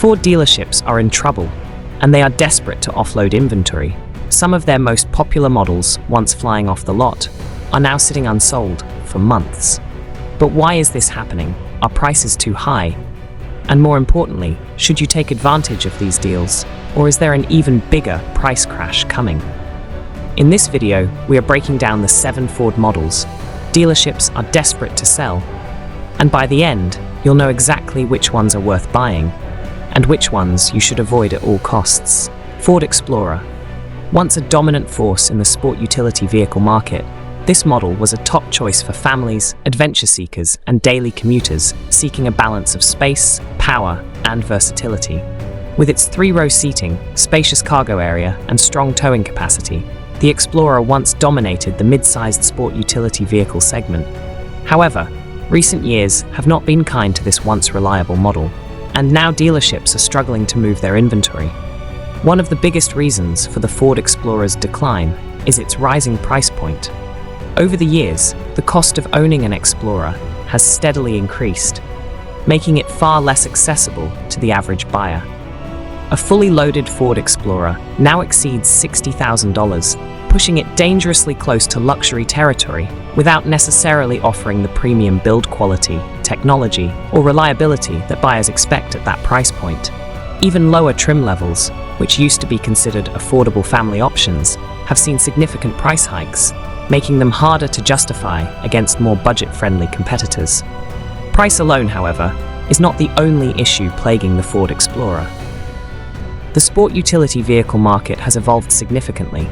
Ford dealerships are in trouble, and they are desperate to offload inventory. Some of their most popular models, once flying off the lot, are now sitting unsold for months. But why is this happening? Are prices too high? And more importantly, should you take advantage of these deals, or is there an even bigger price crash coming? In this video, we are breaking down the 7 Ford models dealerships are desperate to sell, and by the end, you'll know exactly which ones are worth buying, and which ones you should avoid at all costs. Ford Explorer. Once a dominant force in the sport utility vehicle market, this model was a top choice for families, adventure seekers, and daily commuters seeking a balance of space, power, and versatility. With its 3-row seating, spacious cargo area, and strong towing capacity, the Explorer once dominated the mid-sized sport utility vehicle segment. However, recent years have not been kind to this once reliable model, and now dealerships are struggling to move their inventory. One of the biggest reasons for the Ford Explorer's decline is its rising price point. Over the years, the cost of owning an Explorer has steadily increased, making it far less accessible to the average buyer. A fully loaded Ford Explorer now exceeds $60,000, pushing it dangerously close to luxury territory without necessarily offering the premium build quality, technology, or reliability that buyers expect at that price point. Even lower trim levels, which used to be considered affordable family options, have seen significant price hikes, making them harder to justify against more budget-friendly competitors. Price alone, however, is not the only issue plaguing the Ford Explorer. The sport utility vehicle market has evolved significantly,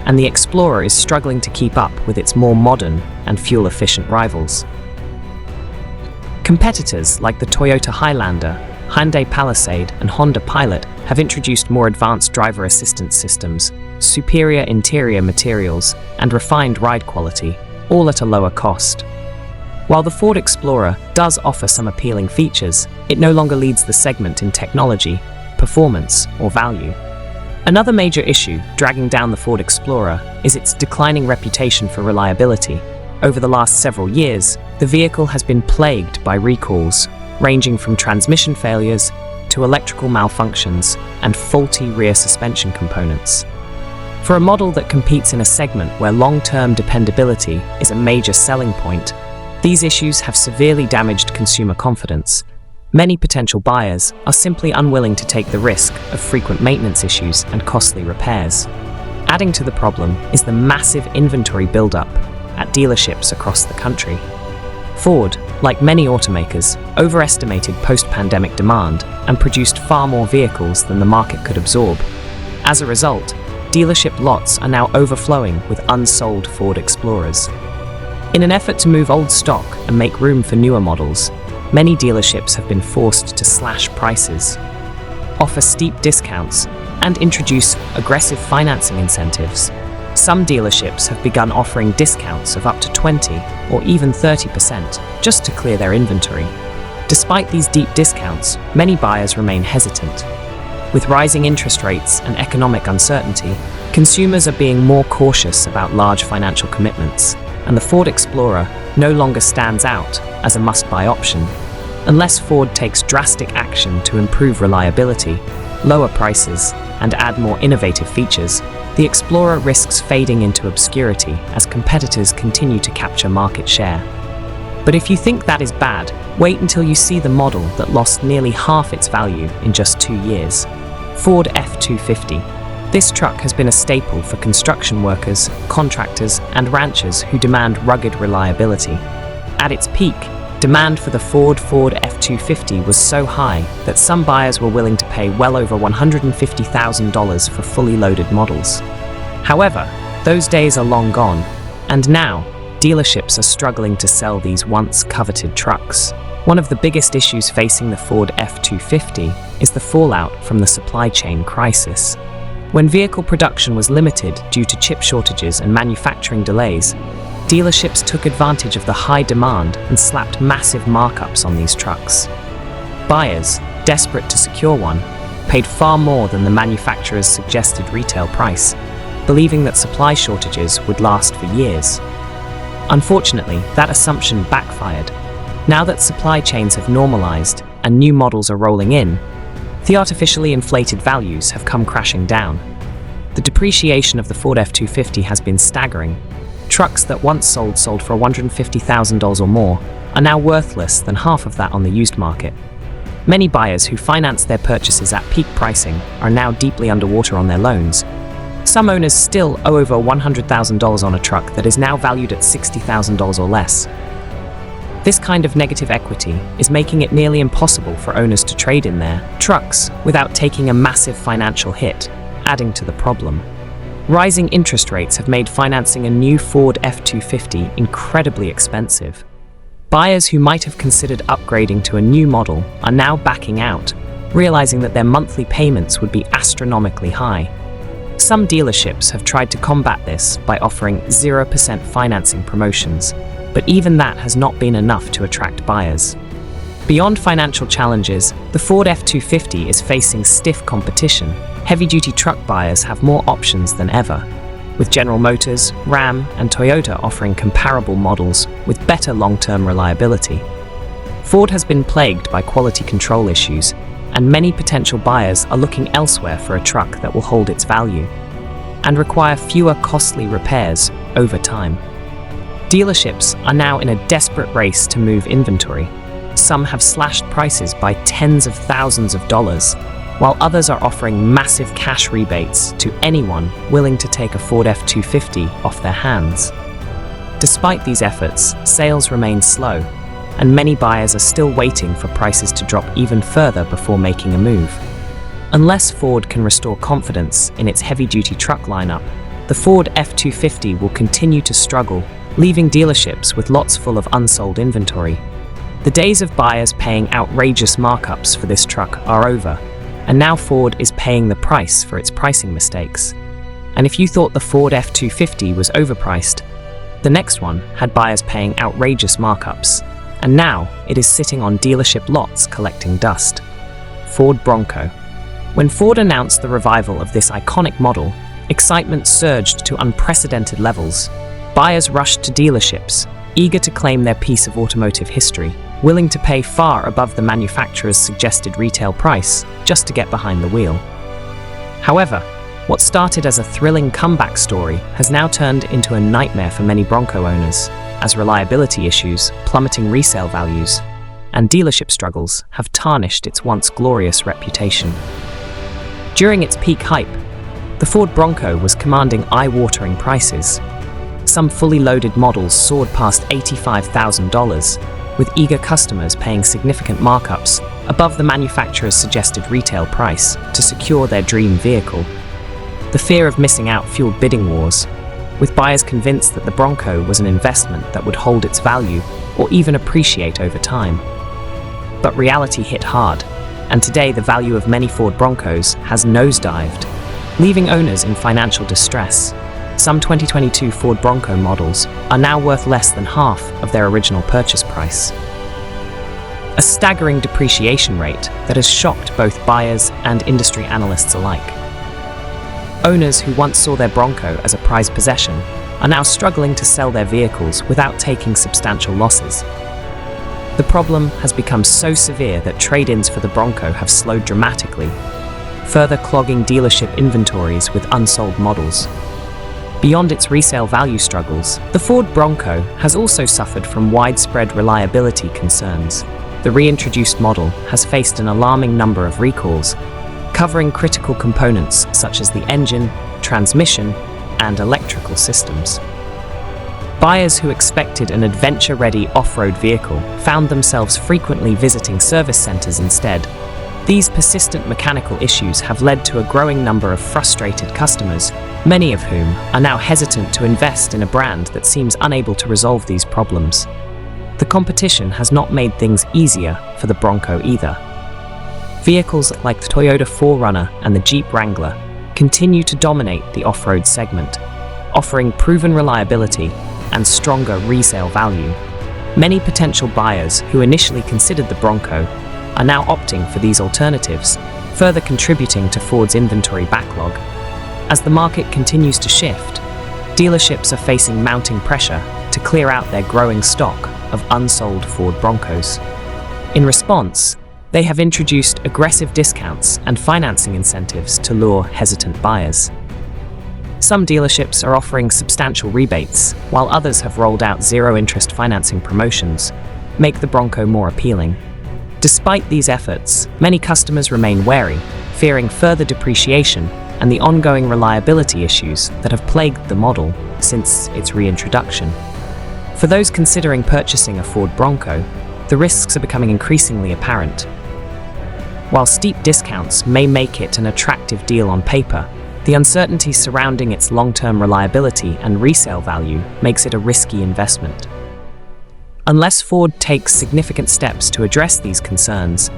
and the Explorer is struggling to keep up with its more modern and fuel-efficient rivals. Competitors like the Toyota Highlander, Hyundai Palisade, and Honda Pilot have introduced more advanced driver assistance systems, superior interior materials, and refined ride quality, all at a lower cost. While the Ford Explorer does offer some appealing features, it no longer leads the segment in technology, performance, or value. Another major issue dragging down the Ford Explorer is its declining reputation for reliability. Over the last several years, the vehicle has been plagued by recalls, ranging from transmission failures to electrical malfunctions and faulty rear suspension components. For a model that competes in a segment where long-term dependability is a major selling point, these issues have severely damaged consumer confidence. Many potential buyers are simply unwilling to take the risk of frequent maintenance issues and costly repairs. Adding to the problem is the massive inventory buildup at dealerships across the country. Ford, like many automakers, overestimated post-pandemic demand and produced far more vehicles than the market could absorb. As a result, dealership lots are now overflowing with unsold Ford Explorers. In an effort to move old stock and make room for newer models, many dealerships have been forced to slash prices, offer steep discounts, and introduce aggressive financing incentives. Some dealerships have begun offering discounts of up to 20 or even 30% just to clear their inventory. Despite these deep discounts, many buyers remain hesitant. With rising interest rates and economic uncertainty, consumers are being more cautious about large financial commitments, and the Ford Explorer no longer stands out as a must-buy option. Unless Ford takes drastic action to improve reliability, lower prices, and add more innovative features, the Explorer risks fading into obscurity as competitors continue to capture market share. But if you think that is bad, wait until you see the model that lost nearly half its value in just 2 years. Ford F-250. This truck has been a staple for construction workers, contractors, and ranchers who demand rugged reliability. At its peak, demand for the Ford F-250 was so high that some buyers were willing to pay well over $150,000 for fully loaded models. However, those days are long gone, and now, dealerships are struggling to sell these once coveted trucks. One of the biggest issues facing the Ford F-250 is the fallout from the supply chain crisis. When vehicle production was limited due to chip shortages and manufacturing delays, dealerships took advantage of the high demand and slapped massive markups on these trucks. Buyers, desperate to secure one, paid far more than the manufacturer's suggested retail price, believing that supply shortages would last for years. Unfortunately, that assumption backfired. Now that supply chains have normalized and new models are rolling in, The artificially inflated values have come crashing down. The depreciation of the Ford F-250 has been staggering. Trucks that once sold for $150,000 or more are now worth less than half of that on the used market. Many buyers who financed their purchases at peak pricing are now deeply underwater on their loans. Some owners still owe over $100,000 on a truck that is now valued at $60,000 or less. This kind of negative equity is making it nearly impossible for owners to trade in their trucks without taking a massive financial hit, adding to the problem. Rising interest rates have made financing a new Ford F-250 incredibly expensive. Buyers who might have considered upgrading to a new model are now backing out, realizing that their monthly payments would be astronomically high. Some dealerships have tried to combat this by offering 0% financing promotions, but even that has not been enough to attract buyers. Beyond financial challenges, the Ford F-250 is facing stiff competition. Heavy-duty truck buyers have more options than ever, with General Motors, Ram, and Toyota offering comparable models with better long-term reliability. Ford has been plagued by quality control issues, and many potential buyers are looking elsewhere for a truck that will hold its value and require fewer costly repairs over time. Dealerships are now in a desperate race to move inventory. Some have slashed prices by tens of thousands of dollars, while others are offering massive cash rebates to anyone willing to take a Ford F-250 off their hands. Despite these efforts, sales remain slow, and many buyers are still waiting for prices to drop even further before making a move. Unless Ford can restore confidence in its heavy-duty truck lineup, the Ford F-250 will continue to struggle, leaving dealerships with lots full of unsold inventory. The days of buyers paying outrageous markups for this truck are over, and now Ford is paying the price for its pricing mistakes. And if you thought the Ford F-250 was overpriced, the next one had buyers paying outrageous markups, and now it is sitting on dealership lots collecting dust. Ford Bronco. When Ford announced the revival of this iconic model, excitement surged to unprecedented levels. Buyers rushed to dealerships, eager to claim their piece of automotive history, willing to pay far above the manufacturer's suggested retail price just to get behind the wheel. However, what started as a thrilling comeback story has now turned into a nightmare for many Bronco owners, as reliability issues, plummeting resale values, and dealership struggles have tarnished its once glorious reputation. During its peak hype, the Ford Bronco was commanding eye-watering prices. Some fully loaded models soared past $85,000, with eager customers paying significant markups above the manufacturer's suggested retail price to secure their dream vehicle. The fear of missing out fueled bidding wars, with buyers convinced that the Bronco was an investment that would hold its value or even appreciate over time. But reality hit hard, and today the value of many Ford Broncos has nosedived, leaving owners in financial distress. Some 2022 Ford Bronco models are now worth less than half of their original purchase price. A staggering depreciation rate that has shocked both buyers and industry analysts alike. Owners who once saw their Bronco as a prized possession are now struggling to sell their vehicles without taking substantial losses. The problem has become so severe that trade-ins for the Bronco have slowed dramatically, further clogging dealership inventories with unsold models. Beyond its resale value struggles, the Ford Bronco has also suffered from widespread reliability concerns. The reintroduced model has faced an alarming number of recalls, covering critical components such as the engine, transmission, and electrical systems. Buyers who expected an adventure-ready off-road vehicle found themselves frequently visiting service centers instead. These persistent mechanical issues have led to a growing number of frustrated customers, many of whom are now hesitant to invest in a brand that seems unable to resolve these problems. The competition has not made things easier for the Bronco either. Vehicles like the Toyota 4Runner and the Jeep Wrangler continue to dominate the off-road segment, offering proven reliability and stronger resale value. Many potential buyers who initially considered the Bronco are now opting for these alternatives, further contributing to Ford's inventory backlog. As the market continues to shift, dealerships are facing mounting pressure to clear out their growing stock of unsold Ford Broncos. In response, They have introduced aggressive discounts and financing incentives to lure hesitant buyers. Some dealerships are offering substantial rebates, while others have rolled out zero-interest financing promotions, make the Bronco more appealing. Despite these efforts, many customers remain wary, fearing further depreciation and the ongoing reliability issues that have plagued the model since its reintroduction. For those considering purchasing a Ford Bronco, the risks are becoming increasingly apparent. While steep discounts may make it an attractive deal on paper, the uncertainty surrounding its long-term reliability and resale value makes it a risky investment. Unless Ford takes significant steps to address these concerns,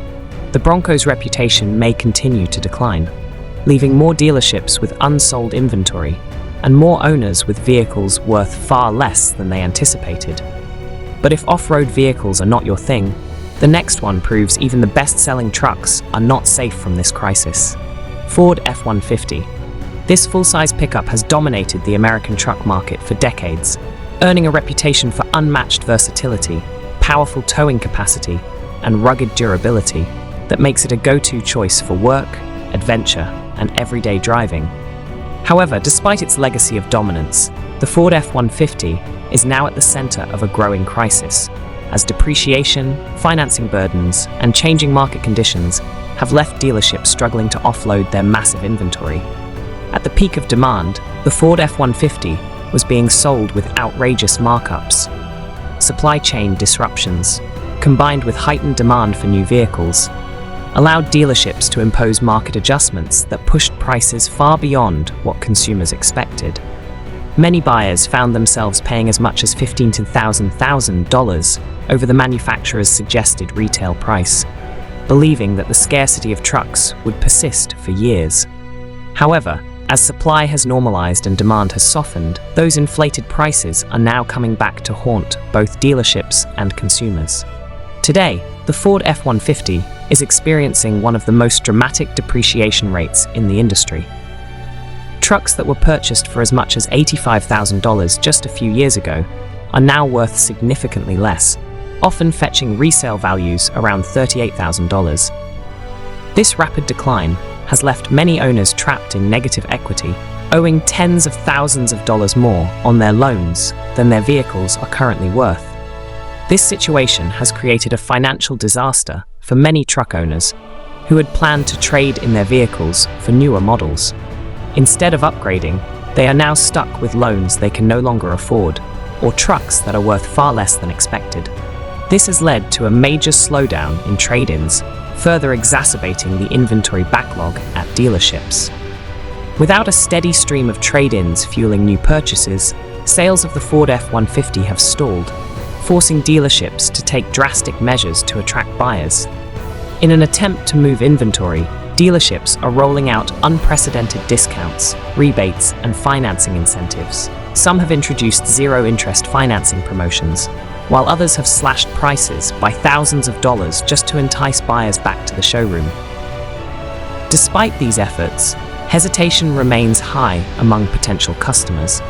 the Bronco's reputation may continue to decline, leaving more dealerships with unsold inventory and more owners with vehicles worth far less than they anticipated. But if off-road vehicles are not your thing, the next one proves even the best-selling trucks are not safe from this crisis. Ford F-150. This full-size pickup has dominated the American truck market for decades, earning a reputation for unmatched versatility, powerful towing capacity, and rugged durability that makes it a go-to choice for work, adventure, and everyday driving. However, despite its legacy of dominance, the Ford F-150 is now at the center of a growing crisis, as depreciation, financing burdens, and changing market conditions have left dealerships struggling to offload their massive inventory. At the peak of demand, the Ford F-150 was being sold with outrageous markups. Supply chain disruptions, combined with heightened demand for new vehicles, allowed dealerships to impose market adjustments that pushed prices far beyond what consumers expected. Many buyers found themselves paying as much as $15,000 to $1,000 over the manufacturer's suggested retail price, believing that the scarcity of trucks would persist for years. However, as supply has normalized and demand has softened, those inflated prices are now coming back to haunt both dealerships and consumers. Today, the Ford F-150 is experiencing one of the most dramatic depreciation rates in the industry. Trucks that were purchased for as much as $85,000 just a few years ago are now worth significantly less, often fetching resale values around $38,000. This rapid decline has left many owners trapped in negative equity, owing tens of thousands of dollars more on their loans than their vehicles are currently worth. This situation has created a financial disaster for many truck owners who had planned to trade in their vehicles for newer models. Instead of upgrading, they are now stuck with loans they can no longer afford, or trucks that are worth far less than expected. This has led to a major slowdown in trade-ins, further exacerbating the inventory backlog at dealerships. Without a steady stream of trade-ins fueling new purchases, sales of the Ford F-150 have stalled, forcing dealerships to take drastic measures to attract buyers. In an attempt to move inventory, dealerships are rolling out unprecedented discounts, rebates, and financing incentives. Some have introduced zero-interest financing promotions, while others have slashed prices by thousands of dollars just to entice buyers back to the showroom. Despite these efforts, hesitation remains high among potential customers,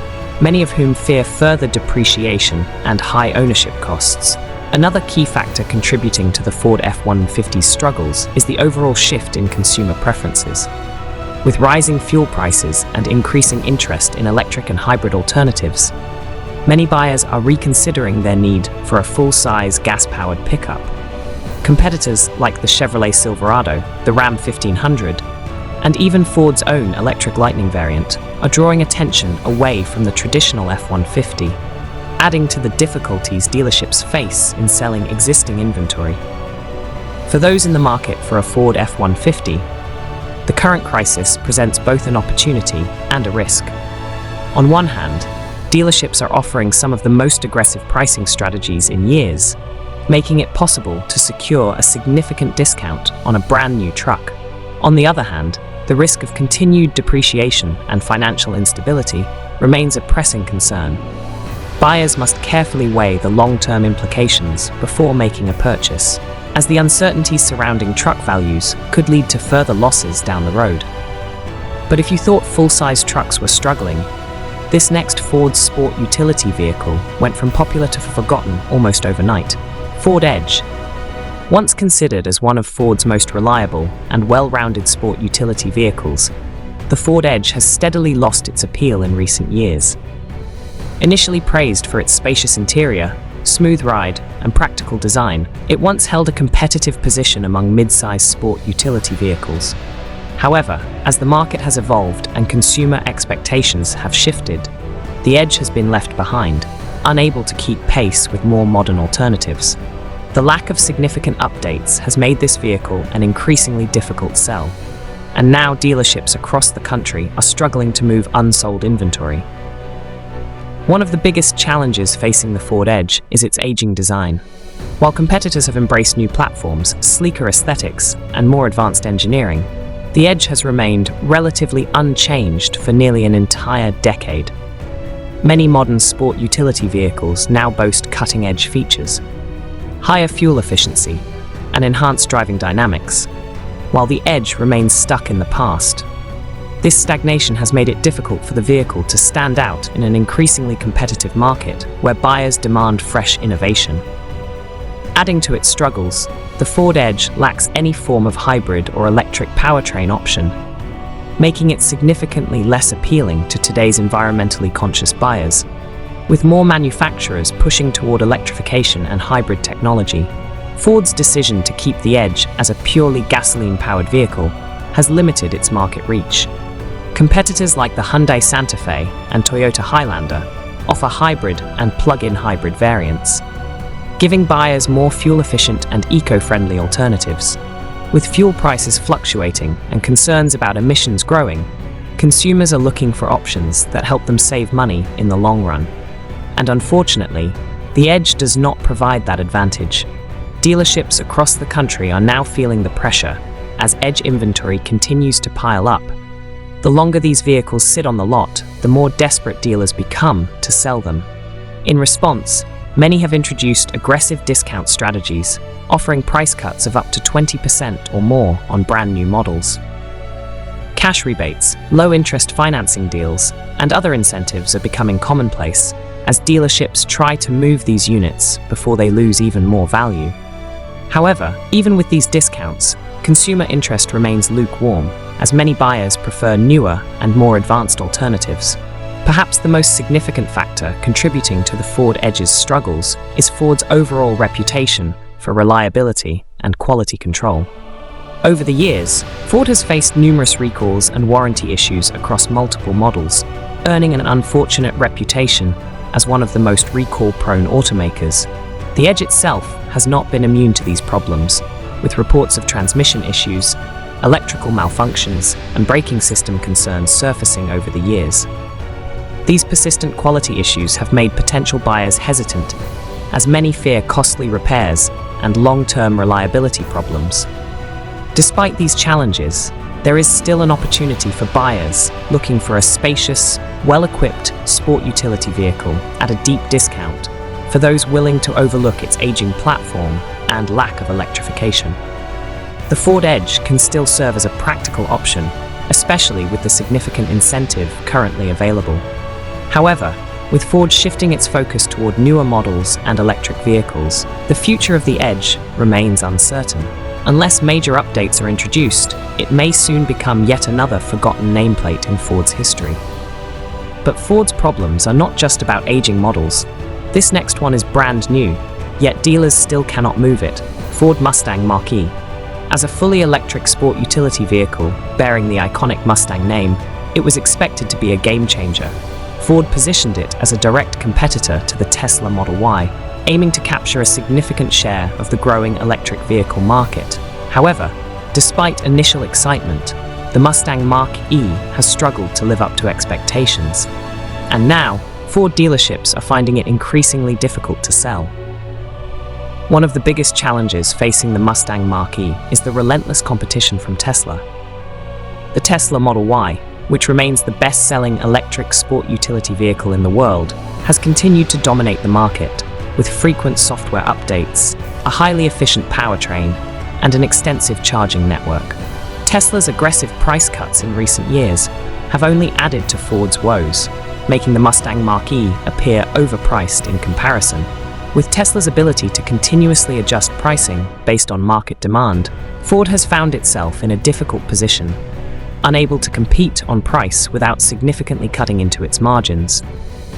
many of whom fear further depreciation and high ownership costs. Another key factor contributing to the Ford F-150's struggles is the overall shift in consumer preferences. With rising fuel prices and increasing interest in electric and hybrid alternatives, many buyers are reconsidering their need for a full-size gas-powered pickup. Competitors like the Chevrolet Silverado, the Ram 1500, and even Ford's own electric Lightning variant are drawing attention away from the traditional F-150, adding to the difficulties dealerships face in selling existing inventory. For those in the market for a Ford F-150, the current crisis presents both an opportunity and a risk. On one hand, dealerships are offering some of the most aggressive pricing strategies in years, making it possible to secure a significant discount on a brand new truck. On the other hand, the risk of continued depreciation and financial instability remains a pressing concern. Buyers must carefully weigh the long-term implications before making a purchase, as the uncertainty surrounding truck values could lead to further losses down the road. But if you thought full-size trucks were struggling, this next Ford sport utility vehicle went from popular to forgotten almost overnight. Ford Edge. Once considered as one of Ford's most reliable and well-rounded sport utility vehicles, the Ford Edge has steadily lost its appeal in recent years. Initially praised for its spacious interior, smooth ride, and practical design, it once held a competitive position among mid-size sport utility vehicles. However, as the market has evolved and consumer expectations have shifted, the Edge has been left behind, unable to keep pace with more modern alternatives. The lack of significant updates has made this vehicle an increasingly difficult sell, and now dealerships across the country are struggling to move unsold inventory. One of the biggest challenges facing the Ford Edge is its aging design. While competitors have embraced new platforms, sleeker aesthetics, and more advanced engineering, the Edge has remained relatively unchanged for nearly an entire decade. Many modern sport utility vehicles now boast cutting-edge features, higher fuel efficiency, and enhanced driving dynamics, while the Edge remains stuck in the past. This stagnation has made it difficult for the vehicle to stand out in an increasingly competitive market where buyers demand fresh innovation. Adding to its struggles, the Ford Edge lacks any form of hybrid or electric powertrain option, making it significantly less appealing to today's environmentally conscious buyers. With more manufacturers pushing toward electrification and hybrid technology, Ford's decision to keep the Edge as a purely gasoline-powered vehicle has limited its market reach. Competitors like the Hyundai Santa Fe and Toyota Highlander offer hybrid and plug-in hybrid variants, giving buyers more fuel-efficient and eco-friendly alternatives. With fuel prices fluctuating and concerns about emissions growing, consumers are looking for options that help them save money in the long run. And unfortunately, the Edge does not provide that advantage. Dealerships across the country are now feeling the pressure as Edge inventory continues to pile up. The longer these vehicles sit on the lot, the more desperate dealers become to sell them. In response, many have introduced aggressive discount strategies, offering price cuts of up to 20% or more on brand new models. Cash rebates, low-interest financing deals, and other incentives are becoming commonplace as dealerships try to move these units before they lose even more value. However, even with these discounts, consumer interest remains lukewarm, as many buyers prefer newer and more advanced alternatives. Perhaps the most significant factor contributing to the Ford Edge's struggles is Ford's overall reputation for reliability and quality control. Over the years, Ford has faced numerous recalls and warranty issues across multiple models, earning an unfortunate reputation as one of the most recall-prone automakers. The Edge itself has not been immune to these problems, with reports of transmission issues, electrical malfunctions, and braking system concerns surfacing over the years. These persistent quality issues have made potential buyers hesitant, as many fear costly repairs and long-term reliability problems. Despite these challenges, there is still an opportunity for buyers looking for a spacious, well-equipped sport utility vehicle at a deep discount, for those willing to overlook its aging platform and lack of electrification. The Ford Edge can still serve as a practical option, especially with the significant incentive currently available. However, with Ford shifting its focus toward newer models and electric vehicles, the future of the Edge remains uncertain. Unless major updates are introduced, it may soon become yet another forgotten nameplate in Ford's history. But Ford's problems are not just about aging models. This next one is brand new, yet dealers still cannot move it: Ford Mustang Mach-E. As a fully electric sport utility vehicle bearing the iconic Mustang name, it was expected to be a game-changer. Ford positioned it as a direct competitor to the Tesla Model Y, aiming to capture a significant share of the growing electric vehicle market. However, despite initial excitement, the Mustang Mach-E has struggled to live up to expectations. And now, Ford dealerships are finding it increasingly difficult to sell. One of the biggest challenges facing the Mustang Mach-E is the relentless competition from Tesla. The Tesla Model Y, which remains the best-selling electric sport utility vehicle in the world, has continued to dominate the market, with frequent software updates, a highly efficient powertrain, and an extensive charging network. Tesla's aggressive price cuts in recent years have only added to Ford's woes, making the Mustang Mach-E appear overpriced in comparison. With Tesla's ability to continuously adjust pricing based on market demand, Ford has found itself in a difficult position, unable to compete on price without significantly cutting into its margins.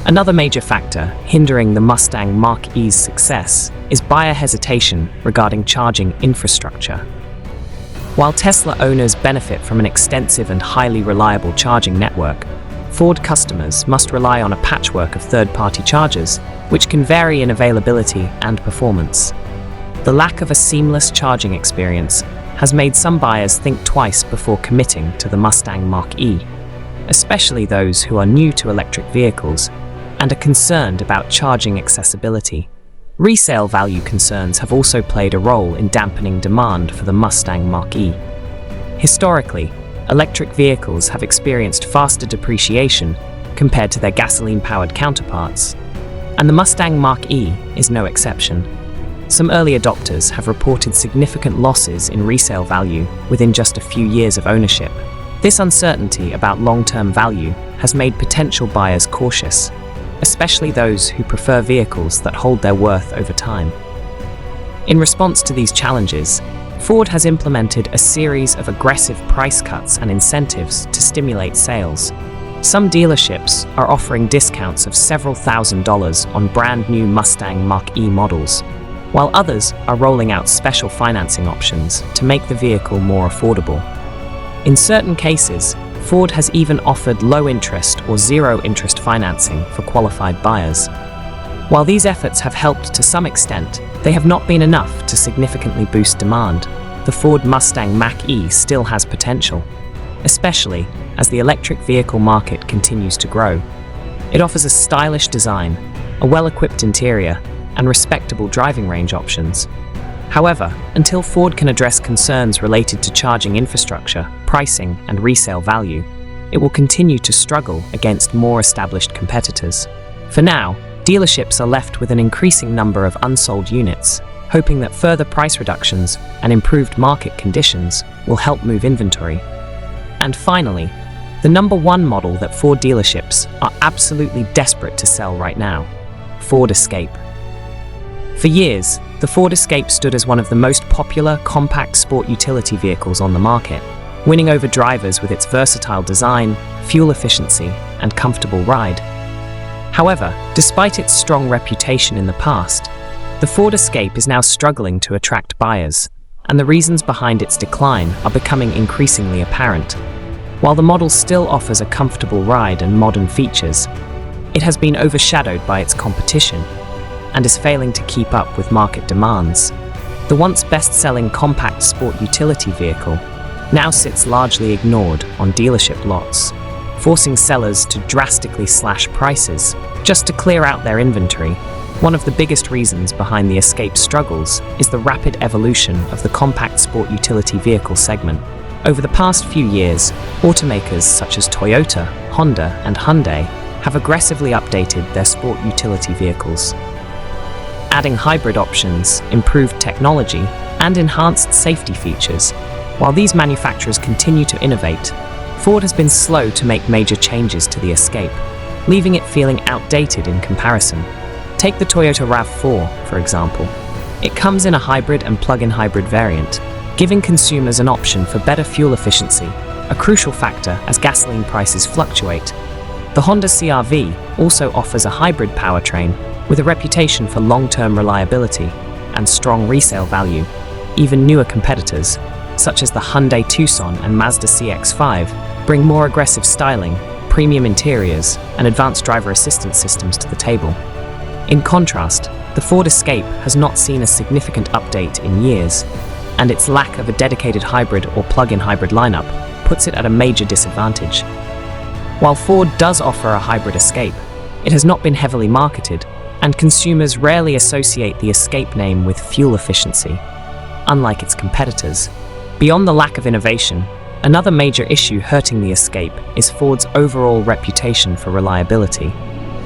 Another major factor hindering the Mustang Mach-E's success is buyer hesitation regarding charging infrastructure. While Tesla owners benefit from an extensive and highly reliable charging network, Ford customers must rely on a patchwork of third-party chargers, which can vary in availability and performance. The lack of a seamless charging experience has made some buyers think twice before committing to the Mustang Mach-E, especially those who are new to electric vehicles and are concerned about charging accessibility. Resale value concerns have also played a role in dampening demand for the Mustang Mach-E. Historically, electric vehicles have experienced faster depreciation compared to their gasoline-powered counterparts, and the Mustang Mach-E is no exception. Some early adopters have reported significant losses in resale value within just a few years of ownership. This uncertainty about long-term value has made potential buyers cautious, especially those who prefer vehicles that hold their worth over time. In response to these challenges, Ford has implemented a series of aggressive price cuts and incentives to stimulate sales. Some dealerships are offering discounts of several $1,000s on brand new Mustang Mach-E models, while others are rolling out special financing options to make the vehicle more affordable. In certain cases, Ford has even offered low-interest or zero-interest financing for qualified buyers. While these efforts have helped to some extent, they have not been enough to significantly boost demand. The Ford Mustang Mach-E still has potential, especially as the electric vehicle market continues to grow. It offers a stylish design, a well-equipped interior, and respectable driving range options. However, until Ford can address concerns related to charging infrastructure, pricing, and resale value, it will continue to struggle against more established competitors. For now, dealerships are left with an increasing number of unsold units, hoping that further price reductions and improved market conditions will help move inventory. And finally, the number one model that Ford dealerships are absolutely desperate to sell right now: Ford Escape. For years, the Ford Escape stood as one of the most popular compact sport utility vehicles on the market, winning over drivers with its versatile design, fuel efficiency, and comfortable ride. However, despite its strong reputation in the past, the Ford Escape is now struggling to attract buyers, and the reasons behind its decline are becoming increasingly apparent. While the model still offers a comfortable ride and modern features, it has been overshadowed by its competition and is failing to keep up with market demands. The once best-selling compact sport utility vehicle now sits largely ignored on dealership lots, forcing sellers to drastically slash prices just to clear out their inventory. One of the biggest reasons behind the Escape's struggles is the rapid evolution of the compact sport utility vehicle segment. Over the past few years, automakers such as Toyota, Honda, and Hyundai have aggressively updated their sport utility vehicles, adding hybrid options, improved technology, and enhanced safety features. While these manufacturers continue to innovate, Ford has been slow to make major changes to the Escape, leaving it feeling outdated in comparison. Take the Toyota RAV4, for example. It comes in a hybrid and plug-in hybrid variant, giving consumers an option for better fuel efficiency, a crucial factor as gasoline prices fluctuate. The Honda CR-V also offers a hybrid powertrain with a reputation for long-term reliability and strong resale value. Even newer competitors, such as the Hyundai Tucson and Mazda CX-5, bring more aggressive styling, premium interiors, and advanced driver assistance systems to the table. In contrast, the Ford Escape has not seen a significant update in years, and its lack of a dedicated hybrid or plug-in hybrid lineup puts it at a major disadvantage. While Ford does offer a hybrid Escape, it has not been heavily marketed, and consumers rarely associate the Escape name with fuel efficiency, unlike its competitors. Beyond the lack of innovation, another major issue hurting the Escape is Ford's overall reputation for reliability.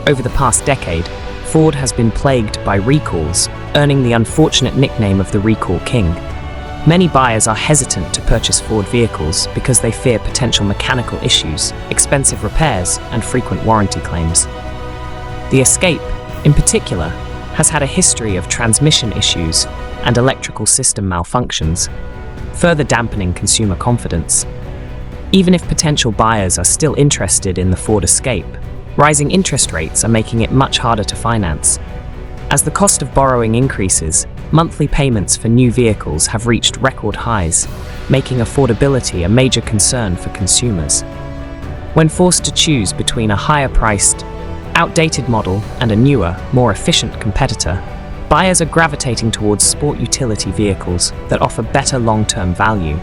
Over the past decade, Ford has been plagued by recalls, earning the unfortunate nickname of the Recall King. Many buyers are hesitant to purchase Ford vehicles because they fear potential mechanical issues, expensive repairs, and frequent warranty claims. The Escape, in particular, has had a history of transmission issues and electrical system malfunctions, further dampening consumer confidence. Even if potential buyers are still interested in the Ford Escape, rising interest rates are making it much harder to finance. As the cost of borrowing increases, monthly payments for new vehicles have reached record highs, making affordability a major concern for consumers. When forced to choose between a higher-priced, outdated model and a newer, more efficient competitor, buyers are gravitating towards sport utility vehicles that offer better long-term value.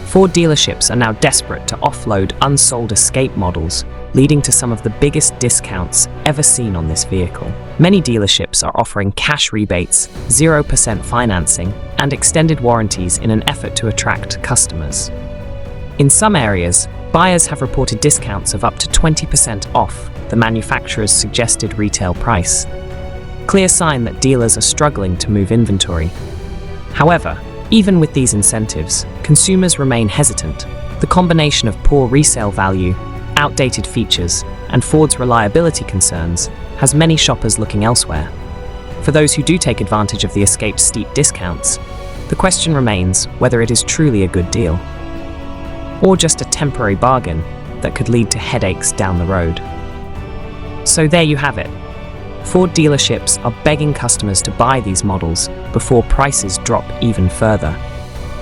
Ford dealerships are now desperate to offload unsold Escape models, leading to some of the biggest discounts ever seen on this vehicle. Many dealerships are offering cash rebates, 0% financing, and extended warranties in an effort to attract customers. In some areas, buyers have reported discounts of up to 20% off the manufacturer's suggested retail price. Clear sign that dealers are struggling to move inventory. However, even with these incentives, consumers remain hesitant. The combination of poor resale value, outdated features, and Ford's reliability concerns has many shoppers looking elsewhere. For those who do take advantage of the Escape's steep discounts, the question remains whether it is truly a good deal, or just a temporary bargain that could lead to headaches down the road. So there you have it. Ford dealerships are begging customers to buy these models before prices drop even further.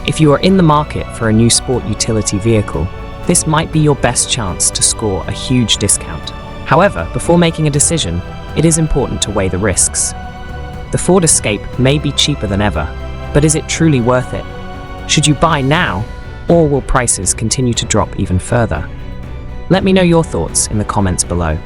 If you are in the market for a new sport utility vehicle, this might be your best chance to score a huge discount. However, before making a decision, it is important to weigh the risks. The Ford Escape may be cheaper than ever, but is it truly worth it? Should you buy now, or will prices continue to drop even further? Let me know your thoughts in the comments below.